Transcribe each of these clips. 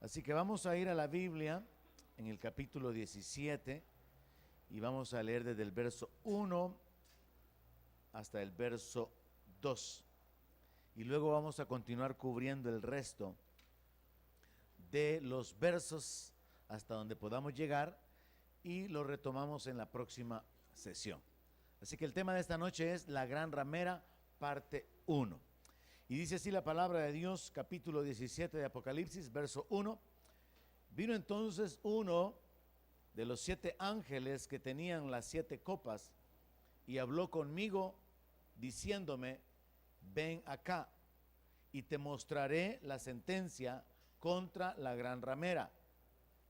Así que vamos a ir a la Biblia en el capítulo 17 y vamos a leer desde el verso 1 hasta el verso 2. Y luego vamos a continuar cubriendo el resto de los versos hasta donde podamos llegar y lo retomamos en la próxima sesión. Así que el tema de esta noche es la gran ramera, parte 1. Y dice así la palabra de Dios, capítulo 17 de Apocalipsis, verso 1. Vino entonces uno de los 7 ángeles que tenían las 7 copas y habló conmigo diciéndome: ven acá y te mostraré la sentencia contra la gran ramera,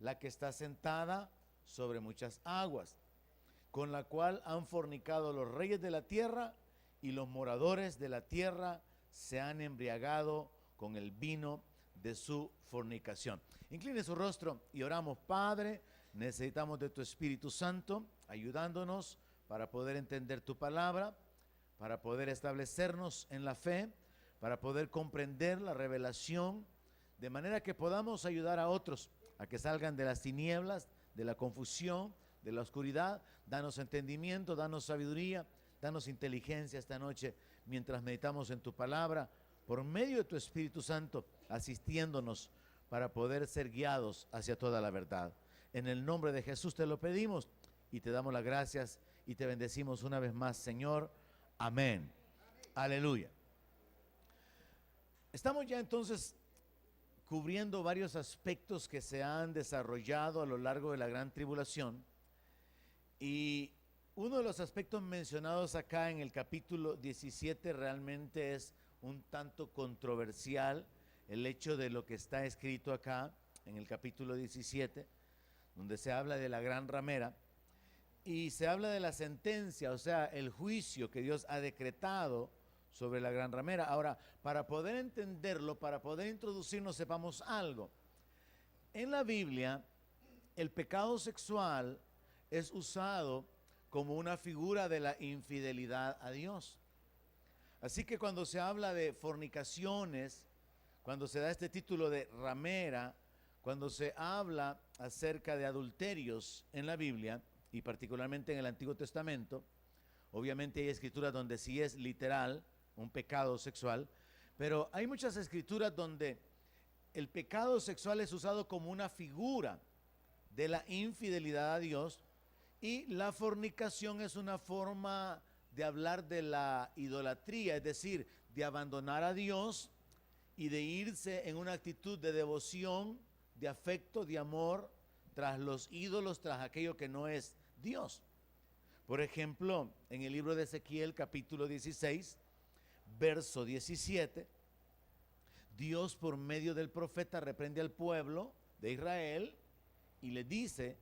la que está sentada sobre muchas aguas, con la cual han fornicado los reyes de la tierra, y los moradores de la tierra se han embriagado con el vino de su fornicación. Incline su rostro y oramos. Padre, necesitamos de tu Espíritu Santo ayudándonos para poder entender tu palabra, para poder establecernos en la fe, para poder comprender la revelación, de manera que podamos ayudar a otros a que salgan de las tinieblas, de la confusión, de la oscuridad. Danos entendimiento, danos sabiduría, danos inteligencia esta noche mientras meditamos en tu palabra, por medio de tu Espíritu Santo, asistiéndonos para poder ser guiados hacia toda la verdad. En el nombre de Jesús te lo pedimos y te damos las gracias y te bendecimos una vez más, Señor. Amén. Aleluya. Estamos ya entonces cubriendo varios aspectos que se han desarrollado a lo largo de la gran tribulación, y uno de los aspectos mencionados acá en el capítulo 17 realmente es un tanto controversial, el hecho de lo que está escrito acá en el capítulo 17, donde se habla de la gran ramera y se habla de la sentencia, o sea, el juicio que Dios ha decretado sobre la gran ramera. Ahora, para poder entenderlo, para poder introducirnos, sepamos algo. En la Biblia, el pecado sexual es usado como una figura de la infidelidad a Dios. Así que cuando se habla de fornicaciones, cuando se da este título de ramera, cuando se habla acerca de adulterios en la Biblia, y particularmente en el Antiguo Testamento, obviamente hay escrituras donde sí es literal un pecado sexual, pero hay muchas escrituras donde el pecado sexual es usado como una figura de la infidelidad a Dios, y la fornicación es una forma de hablar de la idolatría, es decir, de abandonar a Dios y de irse en una actitud de devoción, de afecto, de amor tras los ídolos, tras aquello que no es Dios. Por ejemplo, en el libro de Ezequiel, capítulo 16, verso 17, Dios por medio del profeta reprende al pueblo de Israel y le dice: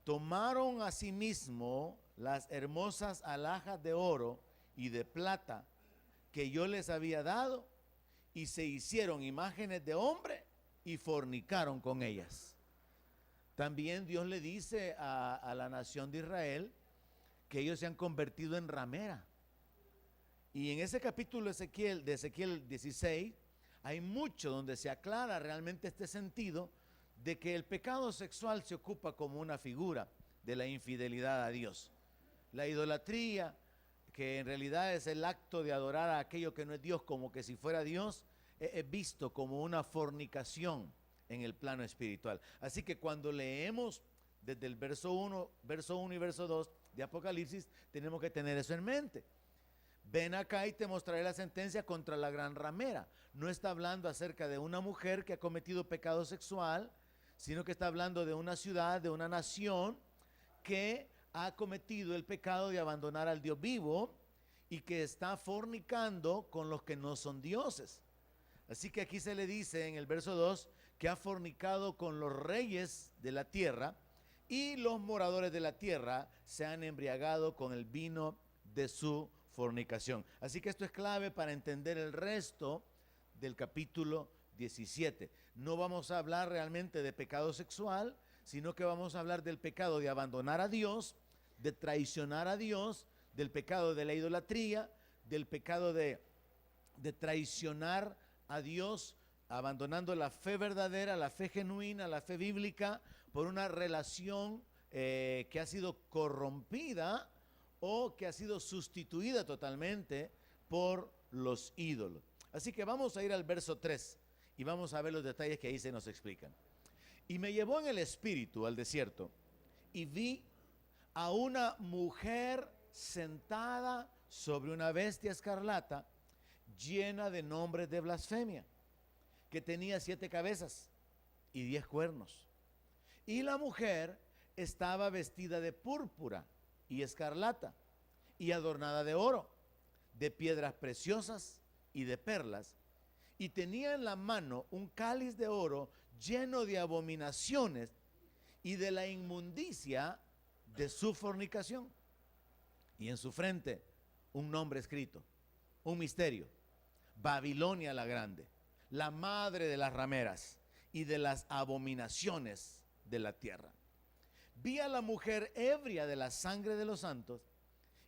tomaron a sí mismo las hermosas alhajas de oro y de plata que yo les había dado, y se hicieron imágenes de hombre y fornicaron con ellas. También Dios le dice a la nación de Israel que ellos se han convertido en ramera. Y en ese capítulo de Ezequiel 16 hay mucho donde se aclara realmente este sentido de que el pecado sexual se ocupa como una figura de la infidelidad a Dios. La idolatría, que en realidad es el acto de adorar a aquello que no es Dios como que si fuera Dios, es visto como una fornicación en el plano espiritual. Así que cuando leemos desde el verso 1 y verso 2 de Apocalipsis, tenemos que tener eso en mente. Ven acá y te mostraré la sentencia contra la gran ramera. No está hablando acerca de una mujer que ha cometido pecado sexual, sino que está hablando de una ciudad, de una nación que ha cometido el pecado de abandonar al Dios vivo y que está fornicando con los que no son dioses. Así que aquí se le dice en el verso 2 que ha fornicado con los reyes de la tierra, y los moradores de la tierra se han embriagado con el vino de su fornicación. Así que esto es clave para entender el resto del capítulo 17. No vamos a hablar realmente de pecado sexual, sino que vamos a hablar del pecado de abandonar a Dios, de traicionar a Dios, del pecado de la idolatría, del pecado de traicionar a Dios abandonando la fe verdadera, la fe genuina, la fe bíblica, por una relación que ha sido corrompida o que ha sido sustituida totalmente por los ídolos. Así que vamos a ir al verso 3 y vamos a ver los detalles que ahí se nos explican. Y me llevó en el espíritu al desierto y vi a una mujer sentada sobre una bestia escarlata llena de nombres de blasfemia, que tenía 7 cabezas y 10 cuernos. Y la mujer estaba vestida de púrpura y escarlata y adornada de oro, de piedras preciosas y de perlas, y tenía en la mano un cáliz de oro lleno de abominaciones y de la inmundicia de su fornicación. Y en su frente un nombre escrito, un misterio: Babilonia la grande, la madre de las rameras y de las abominaciones de la tierra. Vi a la mujer ebria de la sangre de los santos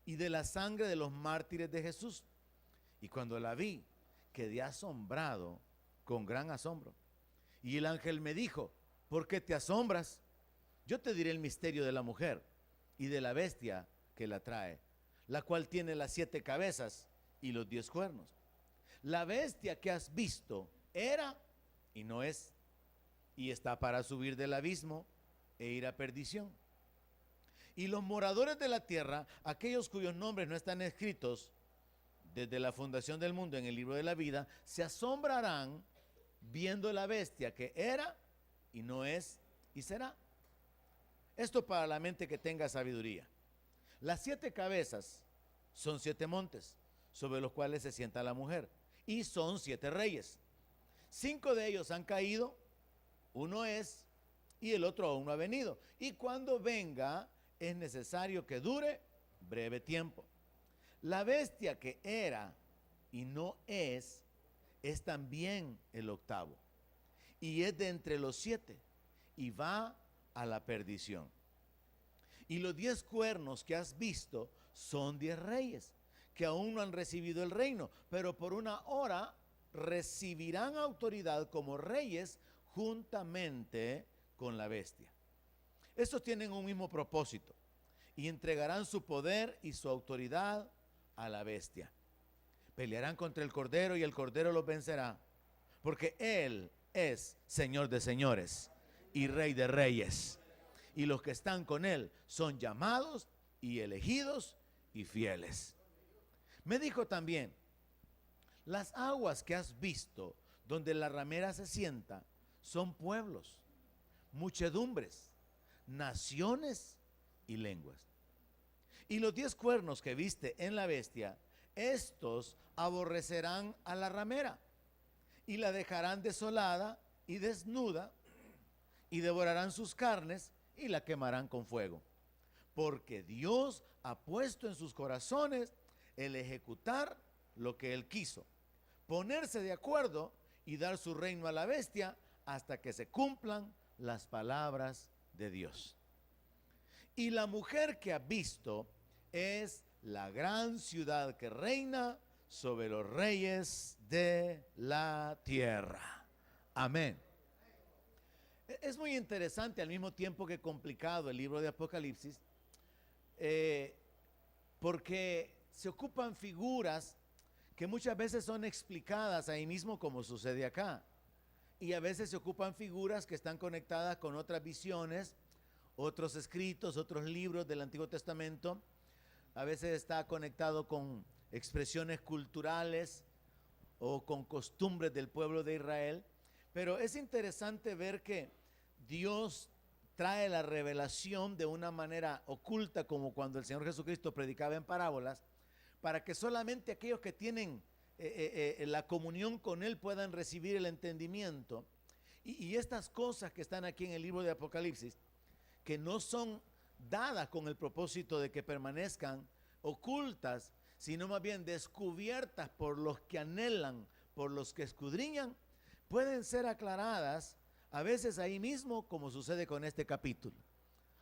y de la sangre de los mártires de Jesús. Y cuando la vi, quedé asombrado con gran asombro. Y el ángel me dijo: ¿por qué te asombras? Yo te diré el misterio de la mujer y de la bestia que la trae, la cual tiene las 7 cabezas y los 10 cuernos. La bestia que has visto era y no es, y está para subir del abismo e ir a perdición. Y los moradores de la tierra, aquellos cuyos nombres no están escritos desde la fundación del mundo en el libro de la vida, se asombrarán viendo la bestia que era y no es y será. Esto para la mente que tenga sabiduría. Las 7 cabezas son 7 montes sobre los cuales se sienta la mujer, y son 7 reyes. 5 de ellos han caído, uno es y el otro aún no ha venido. Y cuando venga es necesario que dure breve tiempo. La bestia que era y no es también el octavo, y es de entre los 7 y va a la perdición. Y los 10 cuernos que has visto son 10 reyes que aún no han recibido el reino, pero por una hora recibirán autoridad como reyes juntamente con la bestia. Estos tienen un mismo propósito y entregarán su poder y su autoridad a la bestia. Pelearán contra el Cordero y el Cordero los vencerá, porque Él es Señor de señores y Rey de reyes. Y los que están con Él son llamados y elegidos y fieles. Me dijo también: las aguas que has visto donde la ramera se sienta son pueblos, muchedumbres, naciones y lenguas. Y los 10 cuernos que viste en la bestia, estos aborrecerán a la ramera y la dejarán desolada y desnuda, y devorarán sus carnes y la quemarán con fuego. Porque Dios ha puesto en sus corazones el ejecutar lo que Él quiso, ponerse de acuerdo y dar su reino a la bestia hasta que se cumplan las palabras de Dios. Y la mujer que ha visto es la gran ciudad que reina sobre los reyes de la tierra. Amén. Es muy interesante al mismo tiempo que complicado el libro de Apocalipsis, porque se ocupan figuras que muchas veces son explicadas ahí mismo, como sucede acá, y a veces se ocupan figuras que están conectadas con otras visiones, otros escritos, otros libros del Antiguo Testamento. A veces está conectado con expresiones culturales o con costumbres del pueblo de Israel. Pero es interesante ver que Dios trae la revelación de una manera oculta, como cuando el Señor Jesucristo predicaba en parábolas, para que solamente aquellos que tienen la comunión con Él puedan recibir el entendimiento. Y estas cosas que están aquí en el libro de Apocalipsis, que no son dadas con el propósito de que permanezcan ocultas, sino más bien descubiertas por los que anhelan, por los que escudriñan, pueden ser aclaradas a veces ahí mismo, como sucede con este capítulo.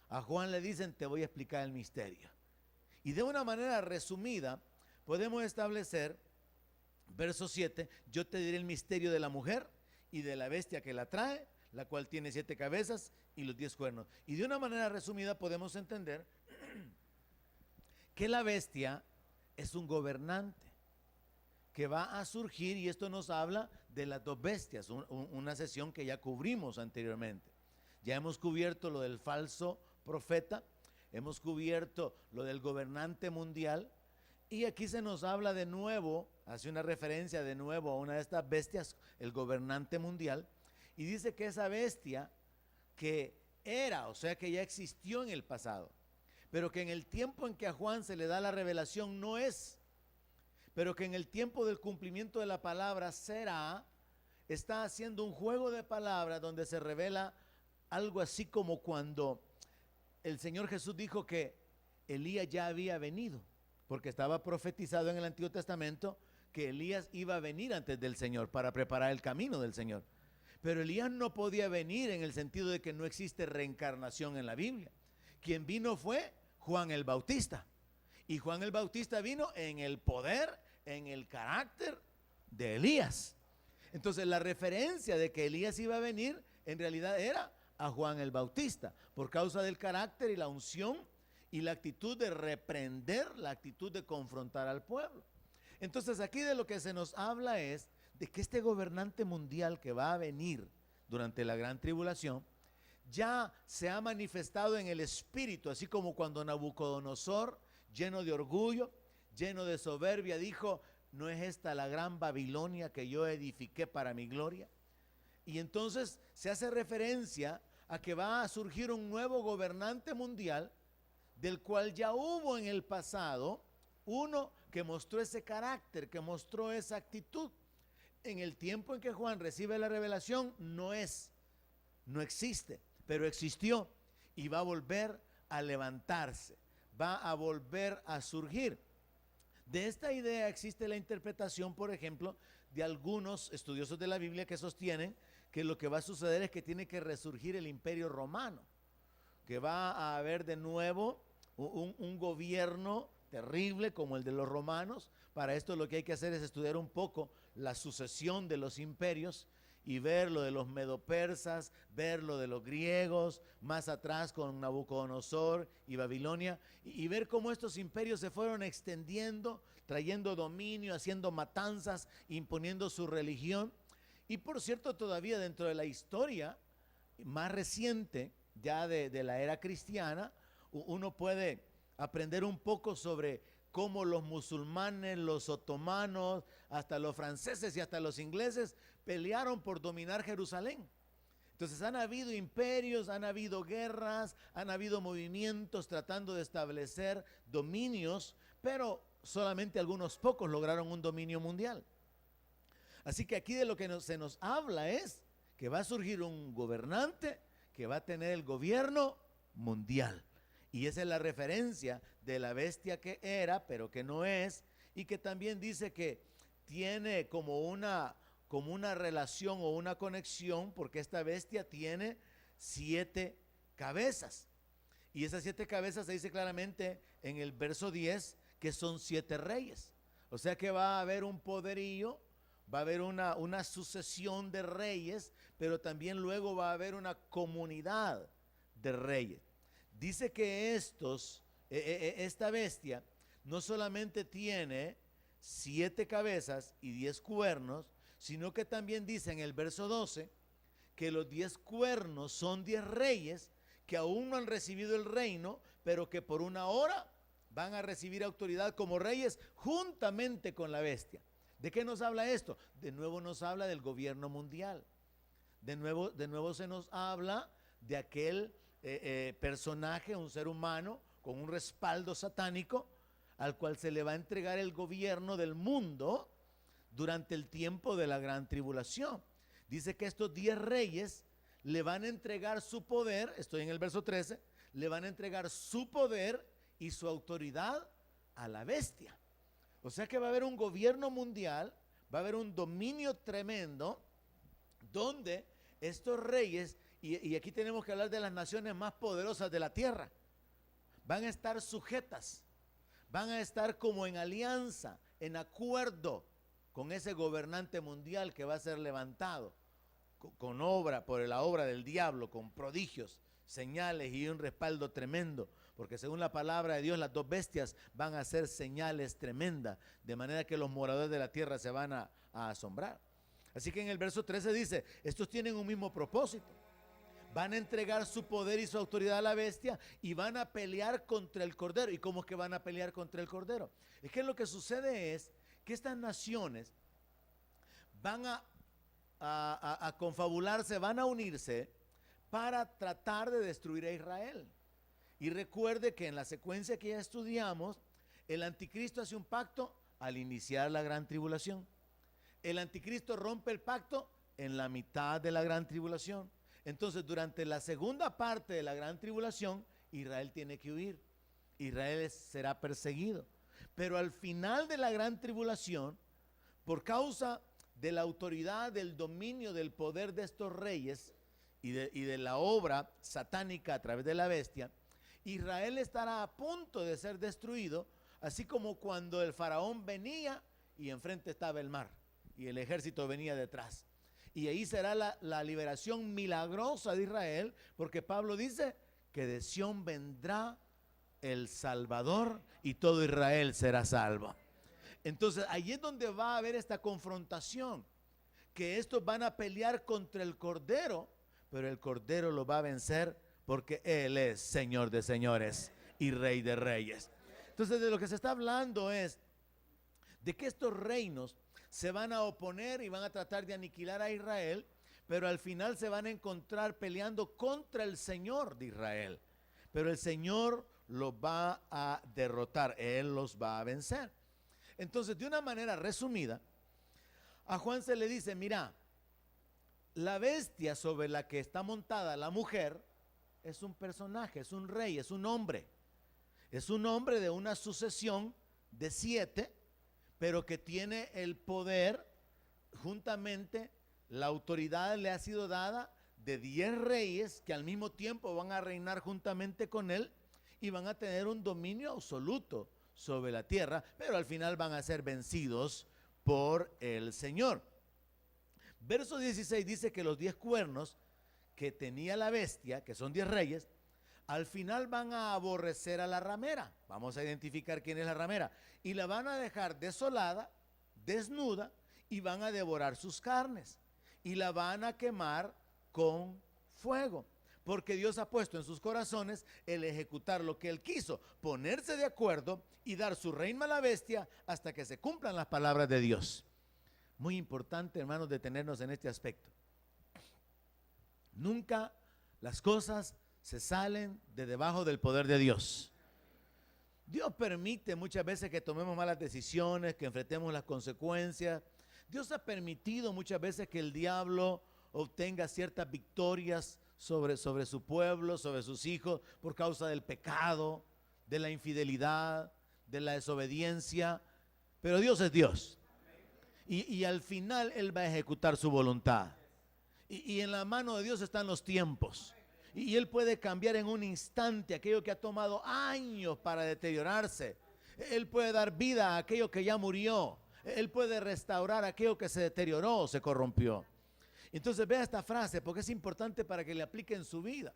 A Juan le dicen: te voy a explicar el misterio. Y de una manera resumida podemos establecer, verso 7, yo te diré el misterio de la mujer y de la bestia que la trae, la cual tiene 7 cabezas y los 10 cuernos. Y de una manera resumida podemos entender que la bestia es un gobernante que va a surgir, y esto nos habla de las 2 bestias, una sesión que ya cubrimos anteriormente. Ya hemos cubierto lo del falso profeta, hemos cubierto lo del gobernante mundial, y aquí se nos habla de nuevo, hace una referencia de nuevo a una de estas bestias, el gobernante mundial, y dice que esa bestia que era, o sea que ya existió en el pasado, pero que en el tiempo en que a Juan se le da la revelación no es, pero que en el tiempo del cumplimiento de la palabra será, está haciendo un juego de palabras donde se revela algo así como cuando el Señor Jesús dijo que Elías ya había venido, porque estaba profetizado en el Antiguo Testamento que Elías iba a venir antes del Señor para preparar el camino del Señor. Pero Elías no podía venir en el sentido de que no existe reencarnación en la Biblia. Quien vino fue Juan el Bautista. Y Juan el Bautista vino en el poder, en el carácter de Elías. Entonces la referencia de que Elías iba a venir en realidad era a Juan el Bautista, por causa del carácter y la unción y la actitud de reprender, la actitud de confrontar al pueblo. Entonces aquí de lo que se nos habla es de que este gobernante mundial que va a venir durante la gran tribulación ya se ha manifestado en el espíritu, así como cuando Nabucodonosor, lleno de orgullo, lleno de soberbia, dijo: ¿no es esta la gran Babilonia que yo edifiqué para mi gloria? Y entonces se hace referencia a que va a surgir un nuevo gobernante mundial, del cual ya hubo en el pasado uno que mostró ese carácter, que mostró esa actitud. En el tiempo en que Juan recibe la revelación no existe, pero existió y va a volver a levantarse, va a volver a surgir. De esta idea existe la interpretación, por ejemplo, de algunos estudiosos de la Biblia que sostienen que lo que va a suceder es que tiene que resurgir el Imperio Romano, que va a haber de nuevo un gobierno terrible como el de los romanos. Para esto lo que hay que hacer es estudiar un poco la sucesión de los imperios y ver lo de los medopersas, ver lo de los griegos, más atrás con Nabucodonosor y Babilonia, y ver cómo estos imperios se fueron extendiendo, trayendo dominio, haciendo matanzas, imponiendo su religión. Y por cierto, todavía dentro de la historia más reciente, ya de la era cristiana, uno puede aprender un poco sobre cómo los musulmanes, los otomanos, hasta los franceses y hasta los ingleses pelearon por dominar Jerusalén. Entonces han habido imperios, han habido guerras, han habido movimientos tratando de establecer dominios, pero solamente algunos pocos lograron un dominio mundial. Así que aquí de lo que se nos habla es que va a surgir un gobernante que va a tener el gobierno mundial. Y esa es la referencia de la bestia que era, pero que no es, y que también dice que tiene como una relación o una conexión, porque esta bestia tiene 7 cabezas. Y esas 7 cabezas se dice claramente en el verso 10 que son 7 reyes. O sea que va a haber un poderío, va a haber una sucesión de reyes, pero también luego va a haber una comunidad de reyes. Dice que esta bestia no solamente tiene 7 cabezas y 10 cuernos, sino que también dice en el verso 12 que los 10 cuernos son 10 reyes que aún no han recibido el reino, pero que por una hora van a recibir autoridad como reyes juntamente con la bestia. ¿De qué nos habla esto? De nuevo nos habla del gobierno mundial. De nuevo se nos habla de aquel personaje, un ser humano con un respaldo satánico, al cual se le va a entregar el gobierno del mundo durante el tiempo de la gran tribulación. Dice que estos 10 reyes le van a entregar su poder, estoy en el verso 13, le van a entregar su poder y su autoridad a la bestia. O sea que va a haber un gobierno mundial, va a haber un dominio tremendo, donde estos reyes, y aquí tenemos que hablar de las naciones más poderosas de la tierra, van a estar sujetas, van a estar como en alianza, en acuerdo con ese gobernante mundial que va a ser levantado. con obra, por la obra del diablo, con prodigios, señales y un respaldo tremendo, porque según la palabra de Dios, las dos bestias van a hacer señales tremendas, de manera que los moradores de la tierra se van a asombrar. Así que en el verso 13 dice, estos tienen un mismo propósito. Van a entregar su poder y su autoridad a la bestia y van a pelear contra el cordero. ¿Y cómo es que van a pelear contra el cordero? Es que lo que sucede es que estas naciones van a confabularse, van a unirse para tratar de destruir a Israel. Y recuerde que en la secuencia que ya estudiamos, el anticristo hace un pacto al iniciar la gran tribulación. El anticristo rompe el pacto en la mitad de la gran tribulación. Entonces, durante la segunda parte de la gran tribulación, Israel tiene que huir. Israel será perseguido. Pero al final de la gran tribulación, por causa de la autoridad, del dominio, del poder de estos reyes y de la obra satánica a través de la bestia, Israel estará a punto de ser destruido, así como cuando el faraón venía y enfrente estaba el mar y el ejército venía detrás. Y ahí será la liberación milagrosa de Israel, porque Pablo dice que de Sión vendrá el Salvador y todo Israel será salvo. Entonces ahí es donde va a haber esta confrontación, que estos van a pelear contra el Cordero, pero el Cordero lo va a vencer porque Él es Señor de señores y Rey de reyes. Entonces de lo que se está hablando es de que estos reinos se van a oponer y van a tratar de aniquilar a Israel, pero al final se van a encontrar peleando contra el Señor de Israel. Pero el Señor los va a derrotar, Él los va a vencer. Entonces, de una manera resumida, a Juan se le dice, mira, la bestia sobre la que está montada la mujer es un personaje, es un rey, es un hombre. Es un hombre de una sucesión de 7, pero que tiene el poder, juntamente la autoridad le ha sido dada de 10 reyes que al mismo tiempo van a reinar juntamente con él y van a tener un dominio absoluto sobre la tierra, pero al final van a ser vencidos por el Señor. Verso 16 dice que los 10 cuernos que tenía la bestia, que son 10 reyes, al final van a aborrecer a la ramera. Vamos a identificar quién es la ramera. Y la van a dejar desolada, desnuda, y van a devorar sus carnes. Y la van a quemar con fuego. Porque Dios ha puesto en sus corazones el ejecutar lo que Él quiso, ponerse de acuerdo y dar su reino a la bestia hasta que se cumplan las palabras de Dios. Muy importante, hermanos, detenernos en este aspecto. Nunca las cosas se salen de debajo del poder de Dios. Dios permite muchas veces que tomemos malas decisiones, que enfrentemos las consecuencias. Dios ha permitido muchas veces que el diablo obtenga ciertas victorias sobre su pueblo, sobre sus hijos, por causa del pecado, de la infidelidad, de la desobediencia. Pero Dios es Dios. Y al final Él va a ejecutar su voluntad. Y en la mano de Dios están los tiempos. Y Él puede cambiar en un instante aquello que ha tomado años para deteriorarse. Él puede dar vida a aquello que ya murió. Él puede restaurar aquello que se deterioró o se corrompió. Entonces vea esta frase porque es importante para que le aplique en su vida.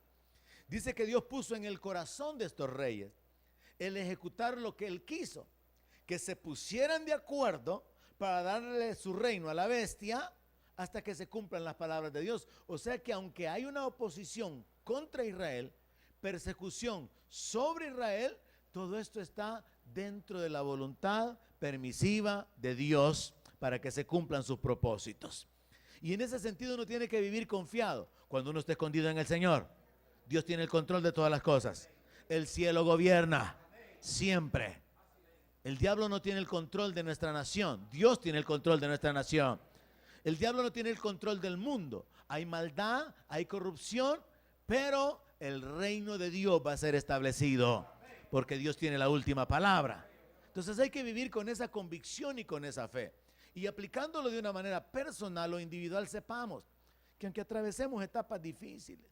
Dice que Dios puso en el corazón de estos reyes el ejecutar lo que Él quiso. Que se pusieran de acuerdo para darle su reino a la bestia hasta que se cumplan las palabras de Dios. O sea que aunque hay una oposición contra Israel, persecución sobre Israel, todo esto está dentro de la voluntad permisiva de Dios para que se cumplan sus propósitos. Y en ese sentido uno tiene que vivir confiado cuando uno esté escondido en el Señor. Dios tiene el control de todas las cosas. El cielo gobierna siempre. El diablo no tiene el control de nuestra nación. Dios tiene el control de nuestra nación. El diablo no tiene el control del mundo. Hay maldad, hay corrupción, pero el reino de Dios va a ser establecido porque Dios tiene la última palabra. Entonces hay que vivir con esa convicción y con esa fe. Y aplicándolo de una manera personal o individual, sepamos que aunque atravesemos etapas difíciles,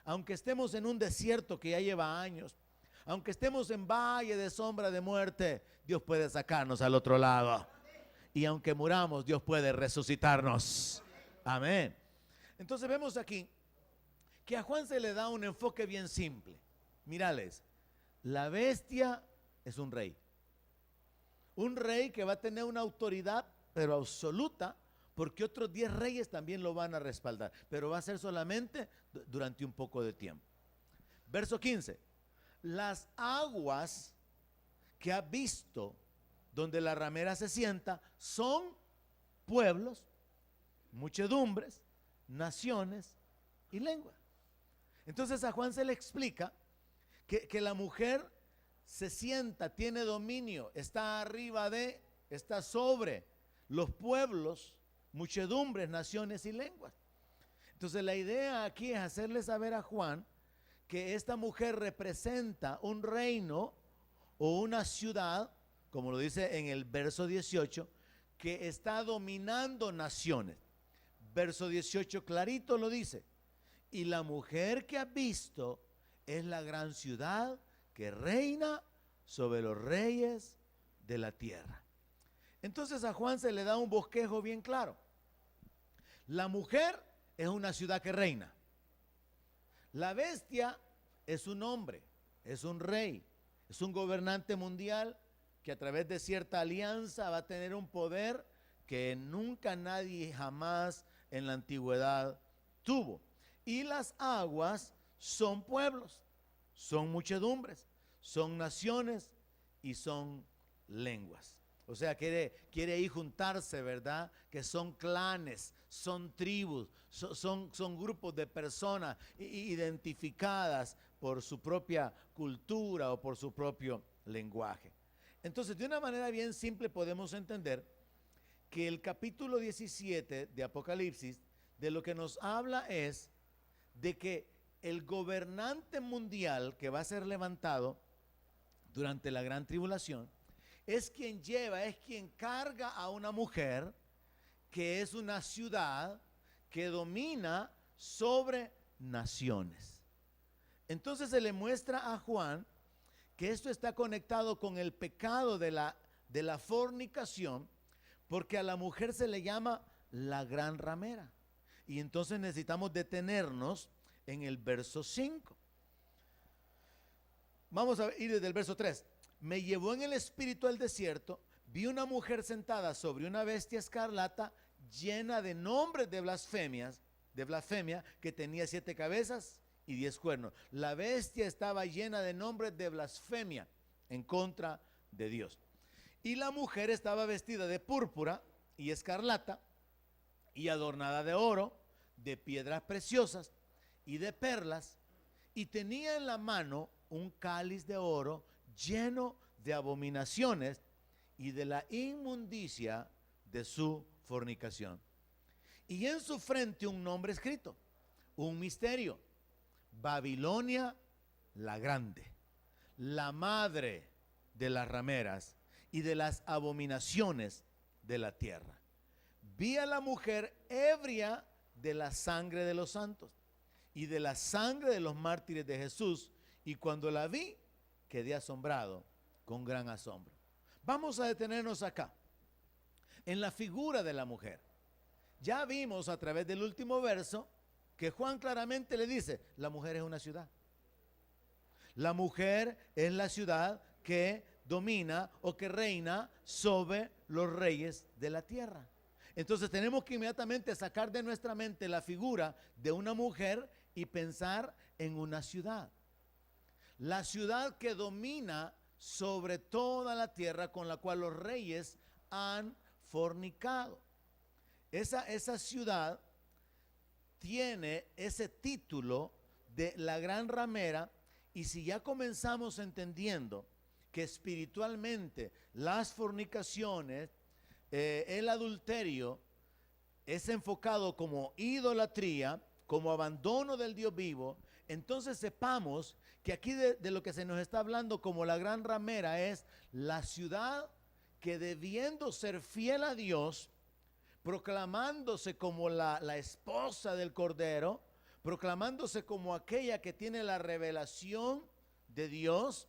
aunque estemos en un desierto que ya lleva años, aunque estemos en valle de sombra de muerte, Dios puede sacarnos al otro lado. Y aunque muramos, Dios puede resucitarnos. Amén. Entonces vemos aquí que a Juan se le da un enfoque bien simple. Mírales, la bestia es un rey que va a tener una autoridad pero absoluta, porque otros 10 reyes también lo van a respaldar, pero va a ser solamente durante un poco de tiempo. Verso 15, las aguas que ha visto donde la ramera se sienta son pueblos, muchedumbres, naciones y lenguas. Entonces a Juan se le explica que la mujer se sienta, tiene dominio, está arriba de, está sobre los pueblos, muchedumbres, naciones y lenguas. Entonces la idea aquí es hacerle saber a Juan que esta mujer representa un reino o una ciudad, como lo dice en el verso 18, que está dominando naciones. Verso 18 clarito lo dice: y la mujer que has visto es la gran ciudad que reina sobre los reyes de la tierra. Entonces a Juan se le da un bosquejo bien claro. La mujer es una ciudad que reina. La bestia es un hombre, es un rey, es un gobernante mundial que a través de cierta alianza va a tener un poder que nunca nadie jamás en la antigüedad tuvo. Y las aguas son pueblos, son muchedumbres, son naciones y son lenguas. O sea, quiere ahí juntarse, ¿verdad? Que son clanes, son tribus, son grupos de personas identificadas por su propia cultura o por su propio lenguaje. Entonces, de una manera bien simple podemos entender que el capítulo 17 de Apocalipsis de lo que nos habla es de que el gobernante mundial que va a ser levantado durante la gran tribulación es quien lleva, es quien carga a una mujer que es una ciudad que domina sobre naciones. Entonces se le muestra a Juan que esto está conectado con el pecado de la fornicación, porque a la mujer se le llama la gran ramera. Y entonces necesitamos detenernos en el verso 5. Vamos a ir desde el verso 3. Me llevó en el espíritu al desierto, vi una mujer sentada sobre una bestia escarlata llena de nombres de blasfemia, que tenía 7 cabezas y 10 cuernos. La bestia estaba llena de nombres de blasfemia en contra de Dios. Y la mujer estaba vestida de púrpura y escarlata y adornada de oro, de piedras preciosas y de perlas, y tenía en la mano un cáliz de oro lleno de abominaciones y de la inmundicia de su fornicación. Y en su frente un nombre escrito, un misterio: Babilonia la grande, la madre de las rameras y de las abominaciones de la tierra. Vi a la mujer ebria de la sangre de los santos y de la sangre de los mártires de Jesús, y cuando la vi quedé asombrado con gran asombro. Vamos a detenernos acá en la figura de la mujer. Ya vimos a través del último verso que Juan claramente le dice: la mujer es una ciudad. La mujer es la ciudad que domina o que reina sobre los reyes de la tierra. Entonces tenemos que inmediatamente sacar de nuestra mente la figura de una mujer y pensar en una ciudad. La ciudad que domina sobre toda la tierra, con la cual los reyes han fornicado. Esa ciudad tiene ese título de la gran ramera, y si ya comenzamos entendiendo que espiritualmente las fornicaciones, el adulterio es enfocado como idolatría, como abandono del Dios vivo, entonces sepamos que aquí de lo que se nos está hablando como la gran ramera es la ciudad que, debiendo ser fiel a Dios, proclamándose como la esposa del Cordero, proclamándose como aquella que tiene la revelación de Dios,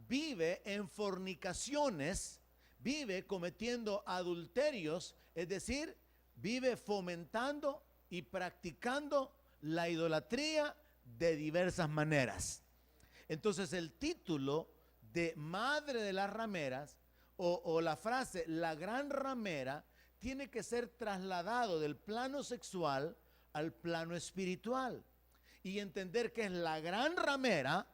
vive en fornicaciones, vive cometiendo adulterios, es decir, vive fomentando y practicando la idolatría de diversas maneras. Entonces el título de Madre de las Rameras o la frase la gran ramera tiene que ser trasladado del plano sexual al plano espiritual y entender que es la gran ramera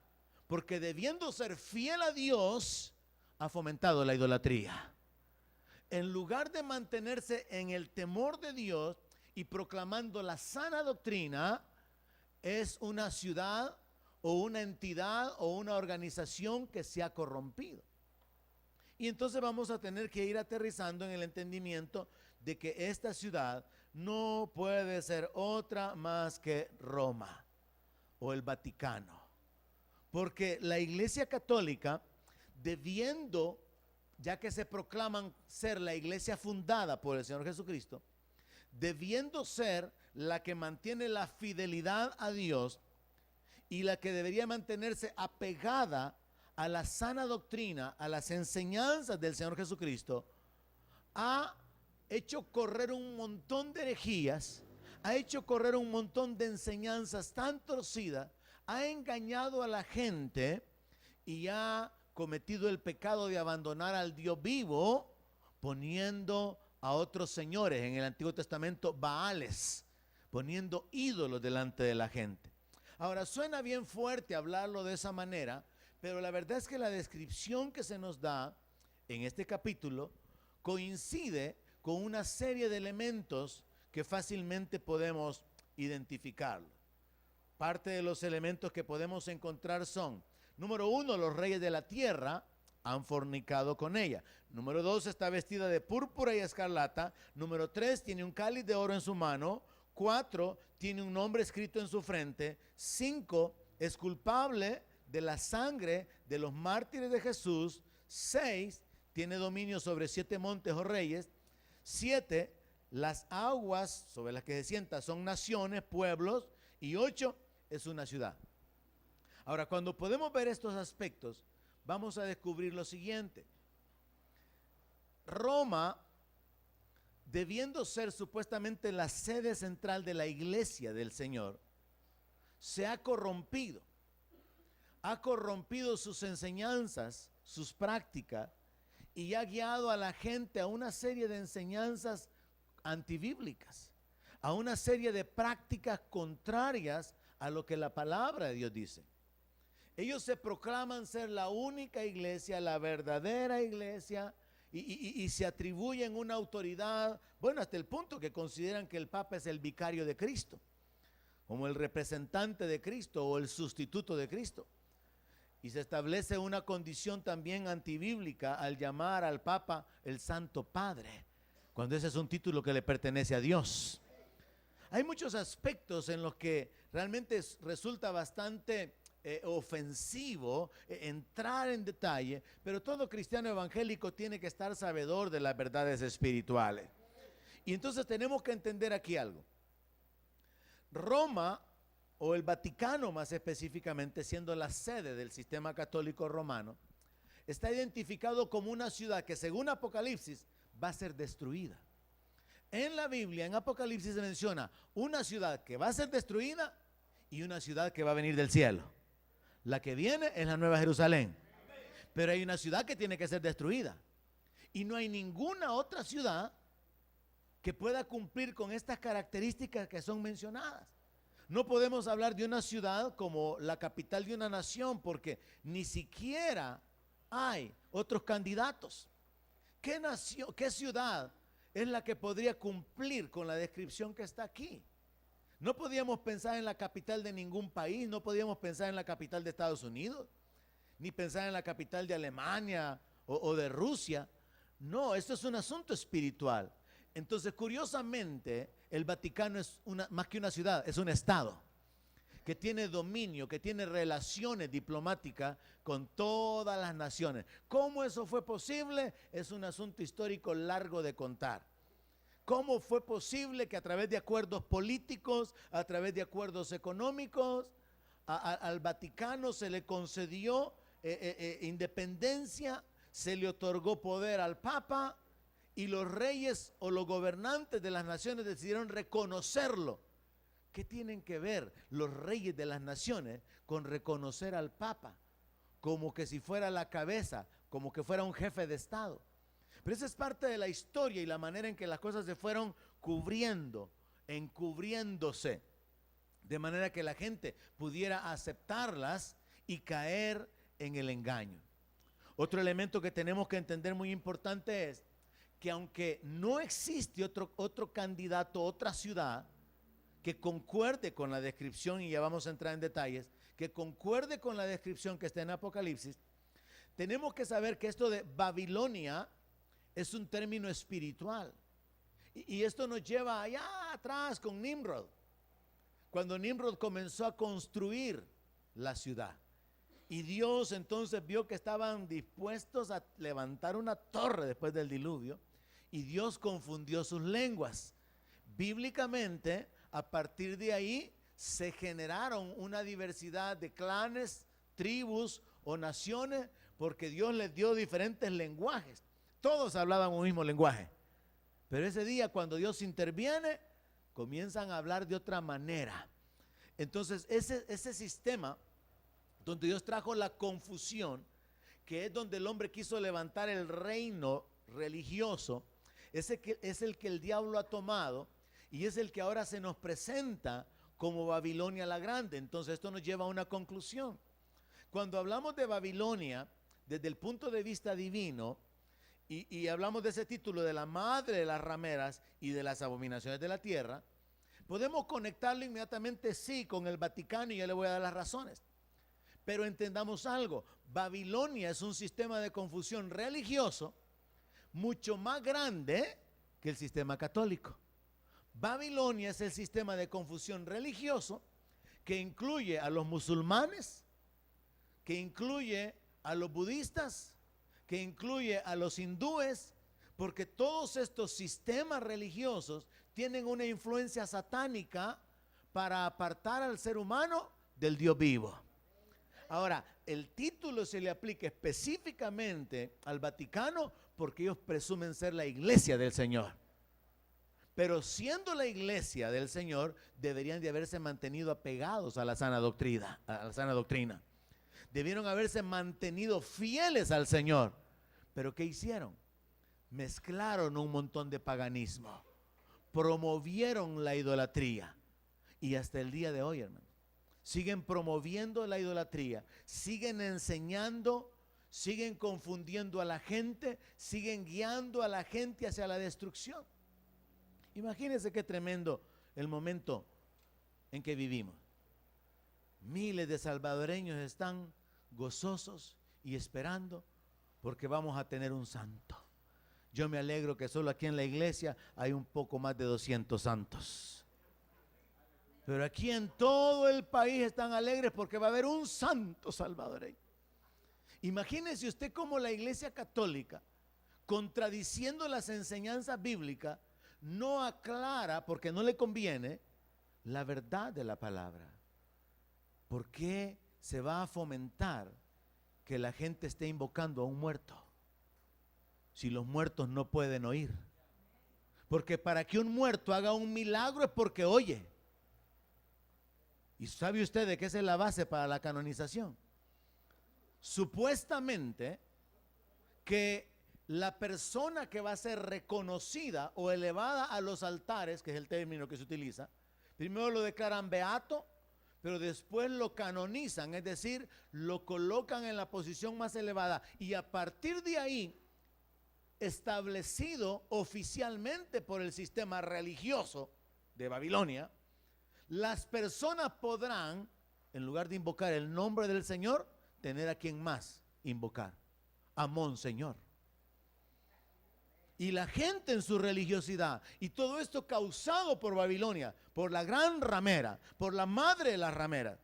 porque debiendo ser fiel a Dios ha fomentado la idolatría. En lugar de mantenerse en el temor de Dios y proclamando la sana doctrina, es una ciudad o una entidad o una organización que se ha corrompido. Y entonces vamos a tener que ir aterrizando en el entendimiento de que esta ciudad no puede ser otra más que Roma o el Vaticano. Porque la Iglesia Católica, debiendo, ya que se proclaman ser la iglesia fundada por el Señor Jesucristo, debiendo ser la que mantiene la fidelidad a Dios y la que debería mantenerse apegada a la sana doctrina, a las enseñanzas del Señor Jesucristo, ha hecho correr un montón de herejías, ha hecho correr un montón de enseñanzas tan torcidas, ha engañado a la gente y ha cometido el pecado de abandonar al Dios vivo, poniendo a otros señores, en el Antiguo Testamento, Baales, poniendo ídolos delante de la gente. Ahora, suena bien fuerte hablarlo de esa manera, pero la verdad es que la descripción que se nos da en este capítulo coincide con una serie de elementos que fácilmente podemos identificarlo. Parte de los elementos que podemos encontrar son: número 1, los reyes de la tierra han fornicado con ella. Número 2, está vestida de púrpura y escarlata. Número 3, tiene un cáliz de oro en su mano. 4, tiene un nombre escrito en su frente. 5, es culpable de la sangre de los mártires de Jesús. 6, tiene dominio sobre 7 montes o reyes. 7, las aguas sobre las que se sienta son naciones, pueblos. Y 8, es una ciudad. Ahora, cuando podemos ver estos aspectos, vamos a descubrir lo siguiente. Roma, debiendo ser supuestamente la sede central de la iglesia del Señor, se ha corrompido. Ha corrompido sus enseñanzas, sus prácticas, y ha guiado a la gente a una serie de enseñanzas antibíblicas, a una serie de prácticas contrarias a lo que la palabra de Dios dice. Ellos se proclaman ser la única iglesia, la verdadera iglesia, y se atribuyen una autoridad, bueno, hasta el punto que consideran que el Papa es el vicario de Cristo, como el representante de Cristo o el sustituto de Cristo. Y se establece una condición también antibíblica al llamar al Papa el Santo Padre, cuando ese es un título que le pertenece a Dios. Hay muchos aspectos en los que realmente resulta bastante ofensivo entrar en detalle, pero todo cristiano evangélico tiene que estar sabedor de las verdades espirituales. Y entonces tenemos que entender aquí algo. Roma, o el Vaticano más específicamente, siendo la sede del sistema católico romano, está identificado como una ciudad que, según Apocalipsis, va a ser destruida. En la Biblia, en Apocalipsis, se menciona una ciudad que va a ser destruida y una ciudad que va a venir del cielo. La que viene es la Nueva Jerusalén, pero hay una ciudad que tiene que ser destruida y no hay ninguna otra ciudad que pueda cumplir con estas características que son mencionadas. No podemos hablar de una ciudad como la capital de una nación porque ni siquiera hay otros candidatos. ¿Qué nación, qué ciudad es la que podría cumplir con la descripción que está aquí? No podíamos pensar en la capital de ningún país, no podíamos pensar en la capital de Estados Unidos, ni pensar en la capital de Alemania o de Rusia. No, esto es un asunto espiritual. Entonces, curiosamente, el Vaticano es más que una ciudad, es un estado que tiene dominio, que tiene relaciones diplomáticas con todas las naciones. ¿Cómo eso fue posible? Es un asunto histórico largo de contar. ¿Cómo fue posible que a través de acuerdos políticos, a través de acuerdos económicos, al Vaticano se le concedió independencia, se le otorgó poder al Papa y los reyes o los gobernantes de las naciones decidieron reconocerlo ¿Qué tienen que ver los reyes de las naciones con reconocer al Papa? Como que si fuera la cabeza, como que fuera un jefe de Estado. Pero esa es parte de la historia y la manera en que las cosas se fueron cubriendo, encubriéndose, de manera que la gente pudiera aceptarlas y caer en el engaño. Otro elemento que tenemos que entender muy importante es que aunque no existe otro candidato, otra ciudad que concuerde con la descripción, y ya vamos a entrar en detalles, que concuerde con la descripción que está en Apocalipsis, tenemos que saber que esto de Babilonia es un término espiritual. Y esto nos lleva allá atrás con Nimrod, cuando Nimrod comenzó a construir la ciudad. Y Dios entonces vio que estaban dispuestos a levantar una torre después del diluvio, y Dios confundió sus lenguas. Bíblicamente, a partir de ahí se generaron una diversidad de clanes, tribus o naciones, porque Dios les dio diferentes lenguajes. Todos hablaban un mismo lenguaje. Pero ese día, cuando Dios interviene, comienzan a hablar de otra manera. Entonces, ese sistema donde Dios trajo la confusión, que es donde el hombre quiso levantar el reino religioso, es el que el diablo ha tomado, y es el que ahora se nos presenta como Babilonia la Grande. Entonces esto nos lleva a una conclusión. Cuando hablamos de Babilonia desde el punto de vista divino, y hablamos de ese título de la madre de las rameras y de las abominaciones de la tierra, podemos conectarlo inmediatamente, sí, con el Vaticano, y ya le voy a dar las razones. Pero entendamos algo: Babilonia es un sistema de confusión religioso mucho más grande que el sistema católico. Babilonia es el sistema de confusión religioso que incluye a los musulmanes, que incluye a los budistas, que incluye a los hindúes, porque todos estos sistemas religiosos tienen una influencia satánica para apartar al ser humano del Dios vivo. Ahora, el título se le aplica específicamente al Vaticano porque ellos presumen ser la iglesia del Señor. Pero siendo la iglesia del Señor, deberían de haberse mantenido apegados a la sana doctrina, Debieron haberse mantenido fieles al Señor. ¿Pero qué hicieron? Mezclaron un montón de paganismo, promovieron la idolatría, y hasta el día de hoy, hermano, siguen promoviendo la idolatría, siguen enseñando, siguen confundiendo a la gente, siguen guiando a la gente hacia la destrucción. Imagínense qué tremendo el momento en que vivimos. Miles de salvadoreños están gozosos y esperando porque vamos a tener un santo. Yo me alegro que solo aquí en la iglesia hay un poco más de 200 santos. Pero aquí en todo el país están alegres porque va a haber un santo salvadoreño. Imagínese usted cómo la iglesia católica, contradiciendo las enseñanzas bíblicas, no aclara, porque no le conviene, la verdad de la palabra. ¿Por qué se va a fomentar que la gente esté invocando a un muerto si los muertos no pueden oír? Porque para que un muerto haga un milagro es porque oye. ¿Y sabe usted de qué es la base para la canonización? Supuestamente que la persona que va a ser reconocida o elevada a los altares, que es el término que se utiliza, primero lo declaran beato, pero después lo canonizan, es decir, lo colocan en la posición más elevada, y a partir de ahí, establecido oficialmente por el sistema religioso de Babilonia, las personas podrán, en lugar de invocar el nombre del Señor, tener a quien más invocar: a Monseñor. Y la gente en su religiosidad, y todo esto causado por Babilonia, por la gran ramera, por la madre de las rameras,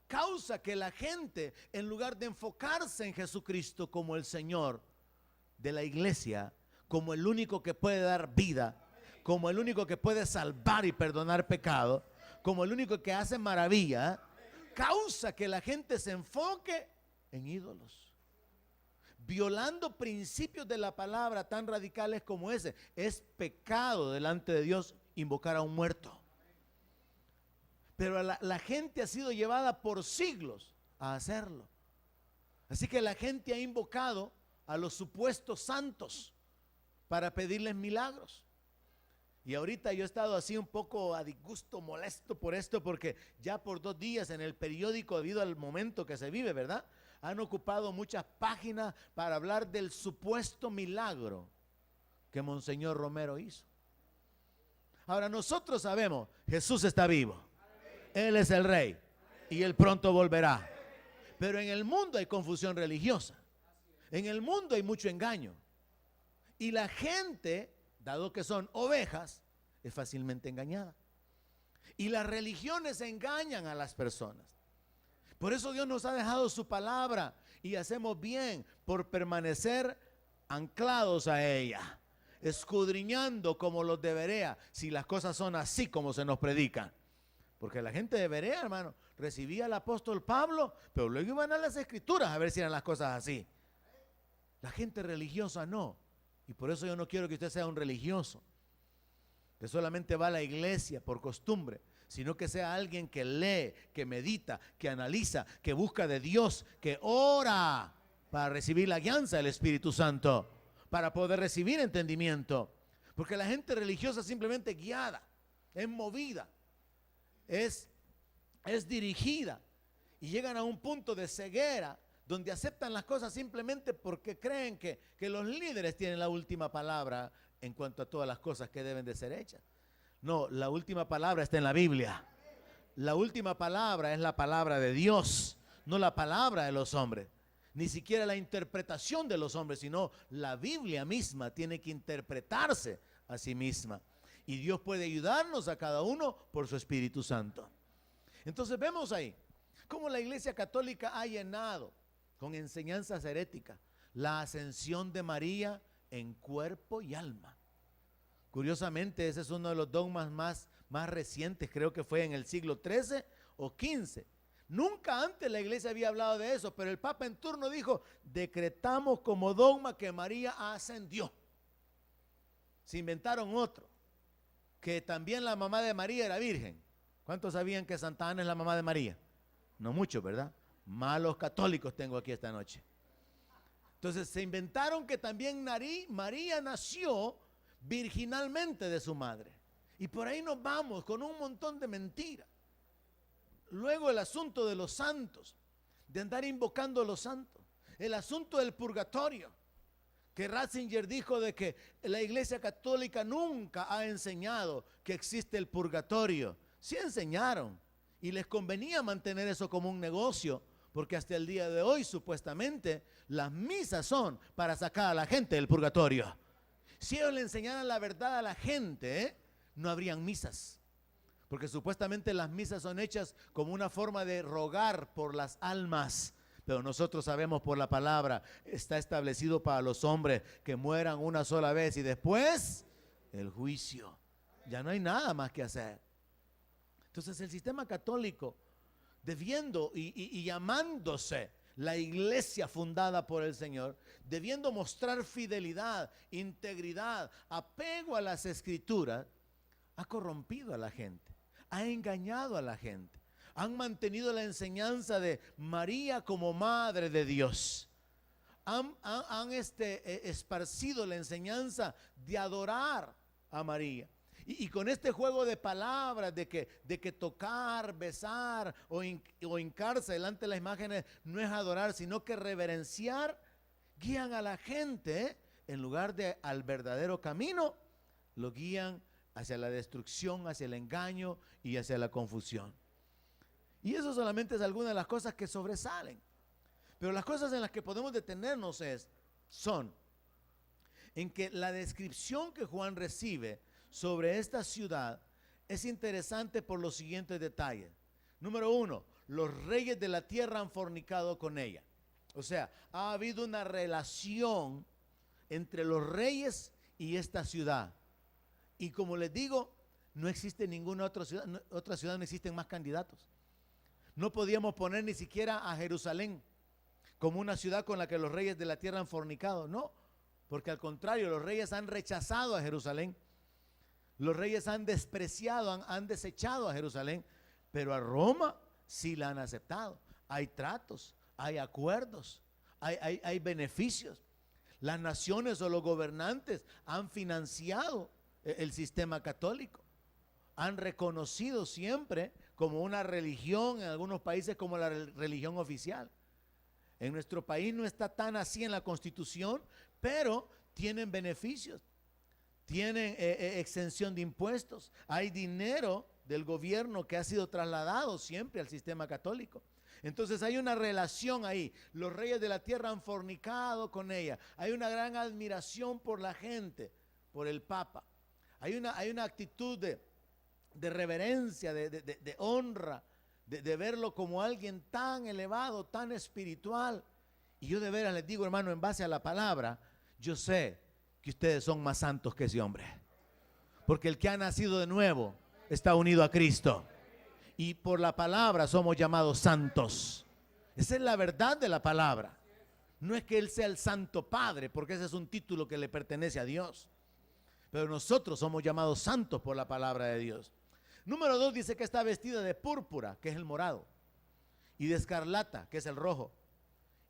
causa que la gente, en lugar de enfocarse en Jesucristo como el Señor de la iglesia, como el único que puede dar vida, como el único que puede salvar y perdonar pecado, como el único que hace maravilla, causa que la gente se enfoque en ídolos, violando principios de la palabra tan radicales como ese. Es pecado delante de Dios invocar a un muerto. Pero la gente ha sido llevada por siglos a hacerlo. Así que la gente ha invocado a los supuestos santos para pedirles milagros. Y ahorita yo he estado así un poco a disgusto, molesto por esto, porque ya por 2 días en el periódico, debido al momento que se vive, ¿verdad?, han ocupado muchas páginas para hablar del supuesto milagro que Monseñor Romero hizo. Ahora nosotros sabemos, Jesús está vivo, Él es el Rey y Él pronto volverá. Pero en el mundo hay confusión religiosa, en el mundo hay mucho engaño, y la gente, dado que son ovejas, es fácilmente engañada. Y las religiones engañan a las personas. Por eso Dios nos ha dejado su palabra, y hacemos bien por permanecer anclados a ella, escudriñando como los de Berea, si las cosas son así como se nos predican. Porque la gente de Berea, hermano, recibía al apóstol Pablo, pero luego iban a las escrituras a ver si eran las cosas así. La gente religiosa no. Y por eso yo no quiero que usted sea un religioso, que solamente va a la iglesia por costumbre, sino que sea alguien que lee, que medita, que analiza, que busca de Dios, que ora para recibir la guianza del Espíritu Santo, para poder recibir entendimiento. Porque la gente religiosa simplemente guiada, es movida, es dirigida, y llegan a un punto de ceguera donde aceptan las cosas simplemente porque creen que los líderes tienen la última palabra en cuanto a todas las cosas que deben de ser hechas. No, la última palabra está en la Biblia. La última palabra es la palabra de Dios, no la palabra de los hombres, ni siquiera la interpretación de los hombres, sino la Biblia misma tiene que interpretarse a sí misma. Y Dios puede ayudarnos a cada uno por su Espíritu Santo. Entonces vemos ahí cómo la Iglesia Católica ha llenado con enseñanzas heréticas la ascensión de María en cuerpo y alma. Curiosamente, ese es uno de los dogmas más recientes, creo que fue en el siglo XIII o XV. Nunca antes la iglesia había hablado de eso, pero el Papa en turno dijo: decretamos como dogma que María ascendió. Se inventaron otro, que también la mamá de María era virgen. ¿Cuántos sabían que Santa Ana es la mamá de María? No muchos, ¿verdad? Malos católicos tengo aquí esta noche. Entonces se inventaron que también María nació virginalmente de su madre. Y por ahí nos vamos con un montón de mentiras. Luego el asunto de los santos, de andar invocando a los santos. El asunto del purgatorio, que Ratzinger dijo de que la Iglesia Católica nunca ha enseñado que existe el purgatorio. Sí enseñaron, y les convenía mantener eso como un negocio, porque hasta el día de hoy supuestamente las misas son para sacar a la gente del purgatorio. Si ellos le enseñaran la verdad a la gente, no habrían misas, porque supuestamente las misas son hechas como una forma de rogar por las almas. Pero nosotros sabemos por la palabra, está establecido para los hombres que mueran una sola vez y después el juicio. Ya no hay nada más que hacer. Entonces el sistema católico, debiendo y llamándose la iglesia fundada por el Señor, debiendo mostrar fidelidad, integridad, apego a las escrituras, ha corrompido a la gente, ha engañado a la gente. Han mantenido la enseñanza de María como Madre de Dios. Han esparcido la enseñanza de adorar a María. Y con este juego de palabras de que tocar, besar o hincarse delante de las imágenes no es adorar, sino que reverenciar, guían a la gente, en lugar de al verdadero camino, lo guían hacia la destrucción, hacia el engaño y hacia la confusión. Y eso solamente es alguna de las cosas que sobresalen. Pero las cosas en las que podemos detenernos son en que la descripción que Juan recibe sobre esta ciudad es interesante por los siguientes detalles. Número 1, los reyes de la tierra han fornicado con ella. O sea, ha habido una relación entre los reyes y esta ciudad. Y como les digo, no existe ninguna otra ciudad, no existen más candidatos. No podíamos poner ni siquiera a Jerusalén como una ciudad con la que los reyes de la tierra han fornicado. No, porque al contrario, los reyes han rechazado a Jerusalén. Los reyes han despreciado, han desechado a Jerusalén. pero a Roma sí la han aceptado. Hay tratos, hay acuerdos, hay beneficios. Las naciones o los gobernantes han financiado el sistema católico. Han reconocido siempre como una religión, en algunos países como la religión oficial. En nuestro país no está tan así en la Constitución, pero tienen beneficios, tienen exención de impuestos, hay dinero del gobierno que ha sido trasladado siempre al sistema católico. Entonces hay una relación ahí. Los reyes de la tierra han fornicado con ella. Hay una gran admiración por la gente, por el Papa. Hay una actitud de reverencia, de honra, de verlo como alguien tan elevado, tan espiritual. Y yo de veras les digo, hermano, en base a la palabra, yo sé que ustedes son más santos que ese hombre. Porque el que ha nacido de nuevo está unido a Cristo. Y por la palabra somos llamados santos. Esa es la verdad de la palabra. No es que Él sea el Santo Padre, porque ese es un título que le pertenece a Dios. Pero nosotros somos llamados santos por la palabra de Dios. Número 2 dice que está vestida de púrpura, que es el morado, y de escarlata, que es el rojo.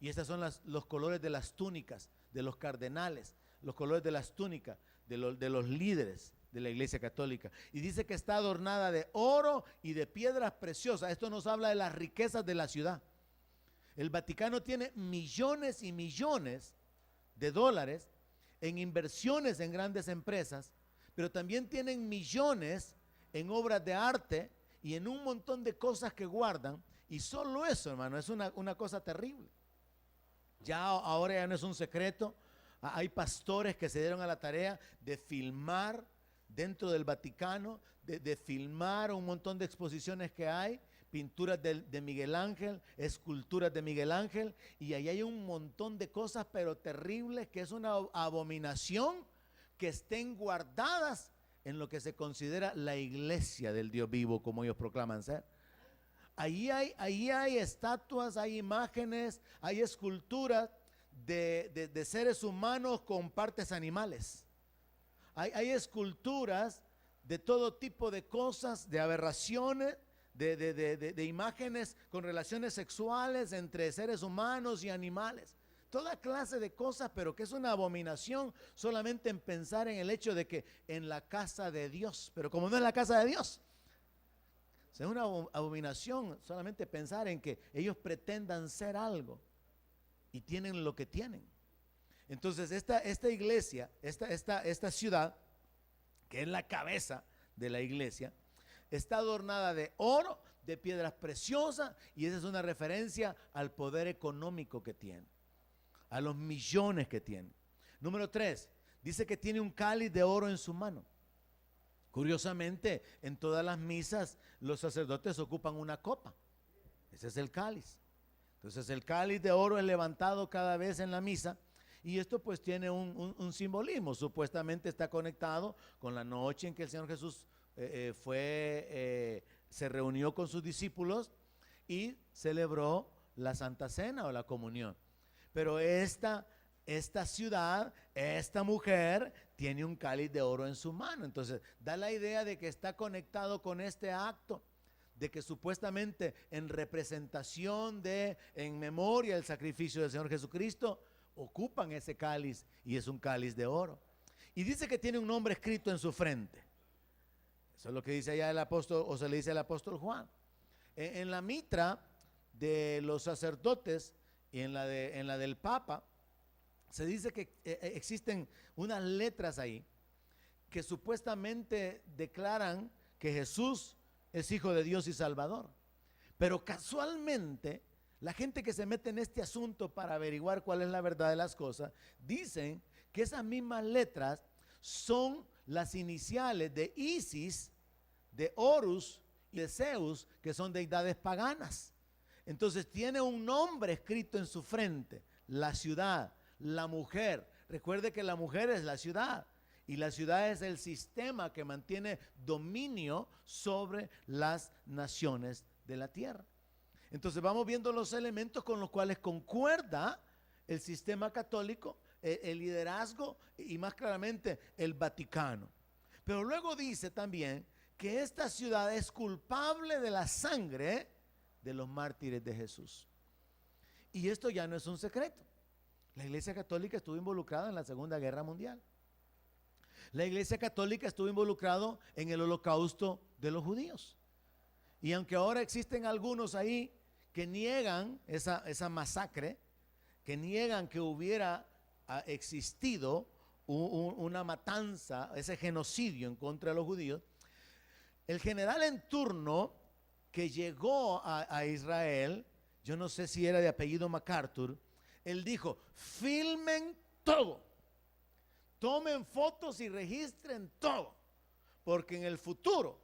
Y estos son los colores de las túnicas, de los cardenales, los colores de las túnicas, de los líderes de la Iglesia Católica. Y dice que está adornada de oro y de piedras preciosas. Esto nos habla de las riquezas de la ciudad. El Vaticano tiene millones y millones de dólares en inversiones en grandes empresas, pero también tienen millones en obras de arte y en un montón de cosas que guardan. Y solo eso, hermano, es una cosa terrible. Ya ahora ya no es un secreto. Hay pastores que se dieron a la tarea de filmar dentro del Vaticano, de filmar un montón de exposiciones que hay, pinturas de Miguel Ángel, esculturas de Miguel Ángel, y ahí hay un montón de cosas pero terribles, que es una abominación que estén guardadas en lo que se considera la iglesia del Dios vivo, como ellos proclaman ser. Ahí hay estatuas, hay imágenes, hay esculturas de seres humanos con partes animales. Hay esculturas de todo tipo de cosas, de aberraciones, de imágenes con relaciones sexuales entre seres humanos y animales. Toda clase de cosas, pero que es una abominación solamente en pensar en el hecho de que en la casa de Dios, pero como no es la casa de Dios, es una abominación solamente pensar en que ellos pretendan ser algo y tienen lo que tienen. Entonces esta iglesia, esta ciudad, que es la cabeza de la iglesia, está adornada de oro, de piedras preciosas, y esa es una referencia al poder económico que tiene, a los millones que tiene. Número 3, dice que tiene un cáliz de oro en su mano. Curiosamente, en todas las misas los sacerdotes ocupan una copa. Ese es el cáliz. Entonces el cáliz de oro es levantado cada vez en la misa, y esto pues tiene un simbolismo. Supuestamente está conectado con la noche en que el Señor Jesús se reunió con sus discípulos y celebró la Santa Cena o la comunión. Pero esta ciudad, esta mujer tiene un cáliz de oro en su mano. Entonces da la idea de que está conectado con este acto, de que supuestamente en representación en memoria del sacrificio del Señor Jesucristo, ocupan ese cáliz, y es un cáliz de oro. Y dice que tiene un nombre escrito en su frente. Eso es lo que dice allá el apóstol, o se le dice al apóstol Juan. En la mitra de los sacerdotes y en la del Papa, se dice que existen unas letras ahí que supuestamente declaran que Jesús es Hijo de Dios y Salvador. Pero casualmente, la gente que se mete en este asunto para averiguar cuál es la verdad de las cosas, dicen que esas mismas letras son las iniciales de Isis, de Horus y de Zeus, que son deidades paganas. Entonces tiene un nombre escrito en su frente: la ciudad, la mujer. Recuerde que la mujer es la ciudad, y la ciudad es el sistema que mantiene dominio sobre las naciones de la tierra. Entonces vamos viendo los elementos con los cuales concuerda el sistema católico, el liderazgo y más claramente el Vaticano. Pero luego dice también que esta ciudad es culpable de la sangre de los mártires de Jesús. Y esto ya no es un secreto. La Iglesia Católica estuvo involucrada en la Segunda Guerra Mundial. La Iglesia Católica estuvo involucrada en el holocausto de los judíos. Y aunque ahora existen algunos ahí que niegan esa masacre, que niegan que hubiera existido una matanza, ese genocidio en contra de los judíos, el general en turno que llegó a Israel, yo no sé si era de apellido MacArthur, él dijo: filmen todo, tomen fotos y registren todo, porque en el futuro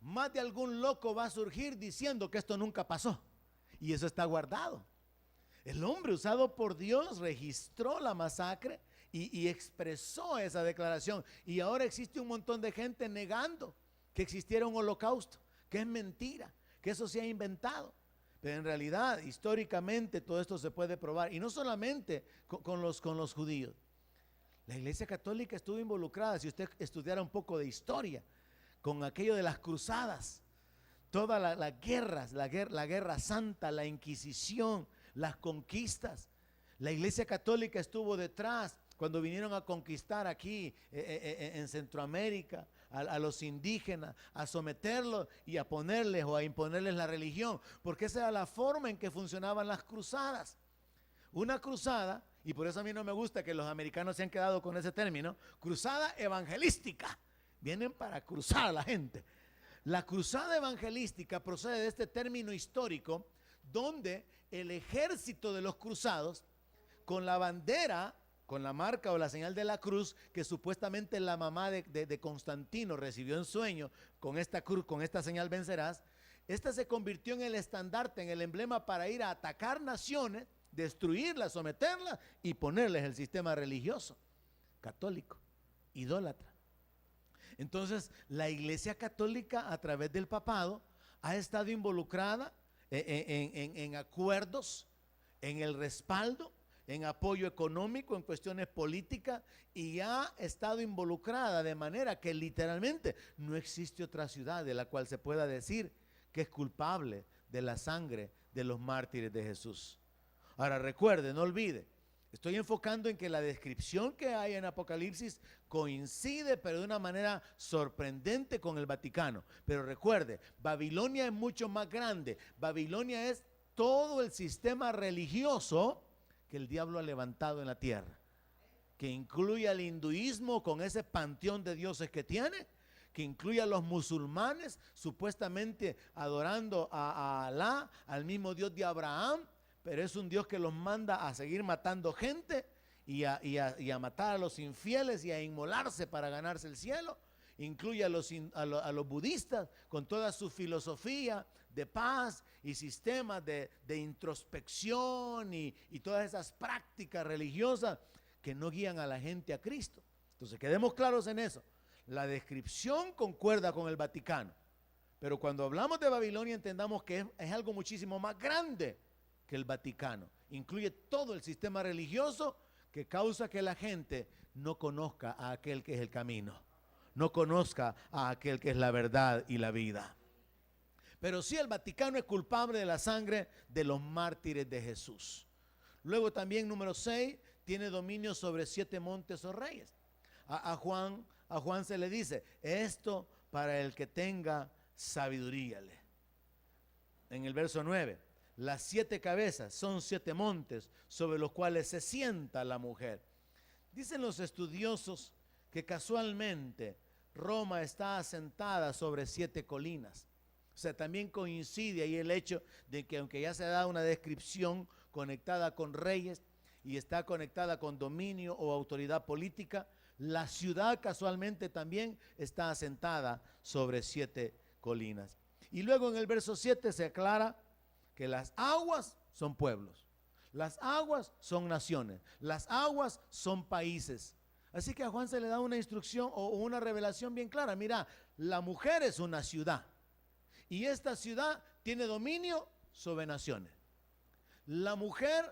más de algún loco va a surgir diciendo que esto nunca pasó, y eso está guardado. El hombre usado por Dios registró la masacre y expresó esa declaración, y ahora existe un montón de gente negando que existiera un holocausto, que es mentira, que eso se ha inventado. Pero en realidad, históricamente, todo esto se puede probar, y no solamente con los judíos. La Iglesia Católica estuvo involucrada, si usted estudiara un poco de historia, con aquello de las cruzadas, todas las guerras, la guerra santa, la Inquisición, las conquistas. La Iglesia Católica estuvo detrás cuando vinieron a conquistar aquí en Centroamérica a los indígenas, a someterlos y a ponerles o a imponerles la religión, porque esa era la forma en que funcionaban las cruzadas. Una cruzada, y por eso a mí no me gusta que los americanos se han quedado con ese término, cruzada evangelística. Vienen para cruzar a la gente. La cruzada evangelística procede de este término histórico, donde el ejército de los cruzados, con la bandera, con la marca o la señal de la cruz, que supuestamente la mamá de Constantino recibió en sueño, con esta cruz, con esta señal vencerás, esta se convirtió en el estandarte, en el emblema para ir a atacar naciones, destruirlas, someterlas y ponerles el sistema religioso católico, idólatra. Entonces, la Iglesia Católica, a través del papado, ha estado involucrada en acuerdos, en el respaldo, en apoyo económico, en cuestiones políticas, y ha estado involucrada de manera que literalmente no existe otra ciudad de la cual se pueda decir que es culpable de la sangre de los mártires de Jesús. Ahora recuerde, no olvide, estoy enfocando en que la descripción que hay en Apocalipsis coincide, pero de una manera sorprendente, con el Vaticano. Pero recuerde, Babilonia es mucho más grande. Babilonia es todo el sistema religioso que el diablo ha levantado en la tierra, que incluye al hinduismo con ese panteón de dioses que tiene, que incluye a los musulmanes supuestamente adorando a Alá, al mismo Dios de Abraham, pero es un Dios que los manda a seguir matando gente y a matar a los infieles y a inmolarse para ganarse el cielo. Incluye a los budistas con toda su filosofía de paz y sistemas de introspección y todas esas prácticas religiosas que no guían a la gente a Cristo. Entonces quedemos claros en eso. La descripción concuerda con el Vaticano, pero cuando hablamos de Babilonia entendamos que es algo muchísimo más grande que el Vaticano. Incluye todo el sistema religioso que causa que la gente no conozca a aquel que es el camino, no conozca a aquel que es la verdad y la vida. Pero sí, el Vaticano es culpable de la sangre de los mártires de Jesús. Luego también, número 6, tiene dominio sobre 7 montes o reyes. A Juan se le dice: esto para el que tenga sabiduría. En el verso 9, las 7 cabezas son 7 montes sobre los cuales se sienta la mujer. Dicen los estudiosos que casualmente Roma está asentada sobre 7 colinas. O sea, también coincide ahí el hecho de que, aunque ya se ha dado una descripción conectada con reyes y está conectada con dominio o autoridad política, la ciudad casualmente también está asentada sobre 7 colinas. Y luego en el verso 7 se aclara que las aguas son pueblos, las aguas son naciones, las aguas son países. Así que a Juan se le da una instrucción o una revelación bien clara. Mira, la mujer es una ciudad y esta ciudad tiene dominio sobre naciones. La mujer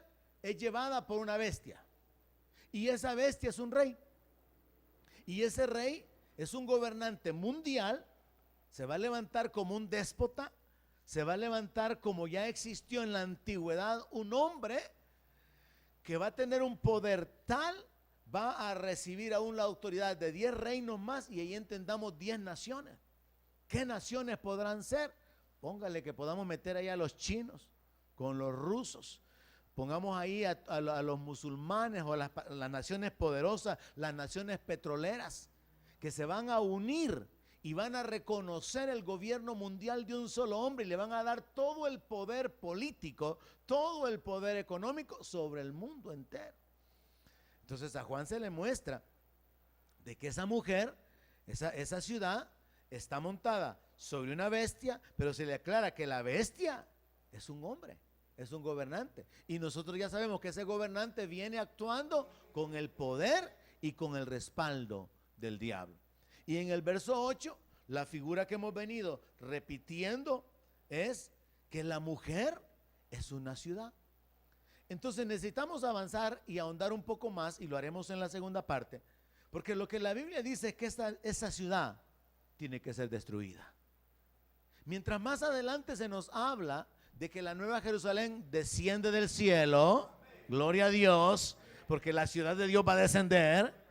es llevada por una bestia y esa bestia es un rey, y ese rey es un gobernante mundial se va a levantar como un déspota, se va a levantar como ya existió en la antigüedad un hombre que va a tener un poder tal, va a recibir aún la autoridad de 10 reinos más, y ahí entendamos 10 naciones. ¿Qué naciones podrán ser? Póngale que podamos meter ahí a los chinos con los rusos. Pongamos ahí a los musulmanes o a las naciones poderosas, las naciones petroleras, que se van a unir y van a reconocer el gobierno mundial de un solo hombre y le van a dar todo el poder político, todo el poder económico sobre el mundo entero. Entonces a Juan se le muestra de que esa mujer, esa ciudad está montada sobre una bestia, pero se le aclara que la bestia es un hombre, es un gobernante. Y nosotros ya sabemos que ese gobernante viene actuando con el poder y con el respaldo del diablo. Y en el verso 8, la figura que hemos venido repitiendo es que la mujer es una ciudad. Entonces necesitamos avanzar y ahondar un poco más, y lo haremos en la segunda parte, porque lo que la Biblia dice es que esa ciudad tiene que ser destruida. Mientras más adelante se nos habla de que la nueva Jerusalén desciende del cielo, gloria a Dios, porque la ciudad de Dios va a descender.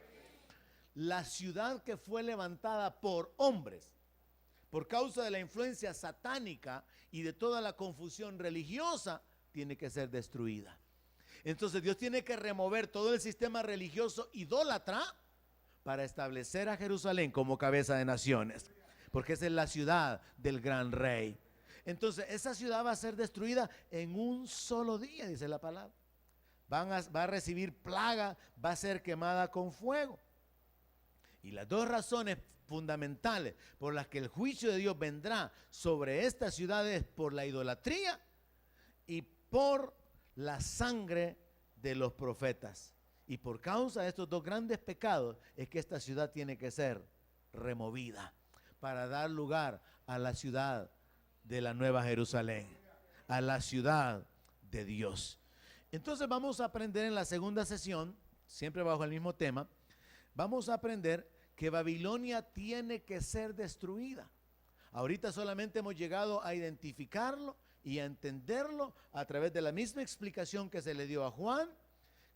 La ciudad que fue levantada por hombres, por causa de la influencia satánica y de toda la confusión religiosa, tiene que ser destruida. Entonces Dios tiene que remover todo el sistema religioso idólatra para establecer a Jerusalén como cabeza de naciones, porque esa es la ciudad del gran rey. Entonces esa ciudad va a ser destruida en un solo día, dice la palabra. Va a recibir plaga, va a ser quemada con fuego. Y las dos razones fundamentales por las que el juicio de Dios vendrá sobre esta ciudad es por la idolatría y por la sangre de los profetas. Y por causa de estos dos grandes pecados es que esta ciudad tiene que ser removida para dar lugar a la ciudad de la Nueva Jerusalén, a la ciudad de Dios. Entonces vamos a aprender en la segunda sesión, siempre bajo el mismo tema, vamos a aprender que Babilonia tiene que ser destruida. Ahorita solamente hemos llegado a identificarlo y a entenderlo a través de la misma explicación que se le dio a Juan,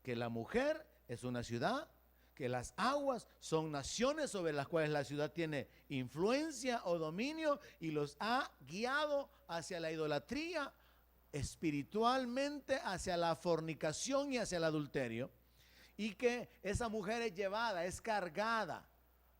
que la mujer es una ciudad, que las aguas son naciones sobre las cuales la ciudad tiene influencia o dominio y los ha guiado hacia la idolatría, espiritualmente hacia la fornicación y hacia el adulterio, y que esa mujer es llevada, es cargada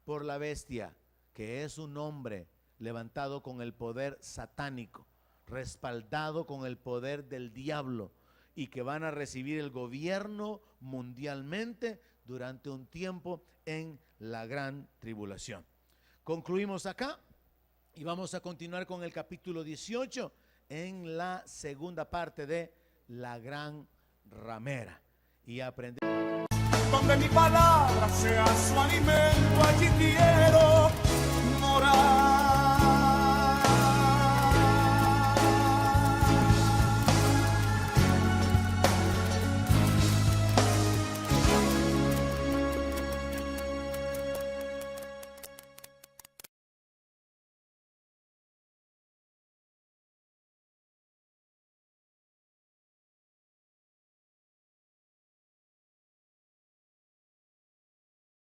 por la bestia, que es un hombre levantado con el poder satánico, respaldado con el poder del diablo, y que van a recibir el gobierno mundialmente durante un tiempo en la gran tribulación. Concluimos acá y vamos a continuar con el capítulo 18 en la segunda parte de la gran ramera y aprender. Donde mi palabra sea su alimento, allí quiero morar.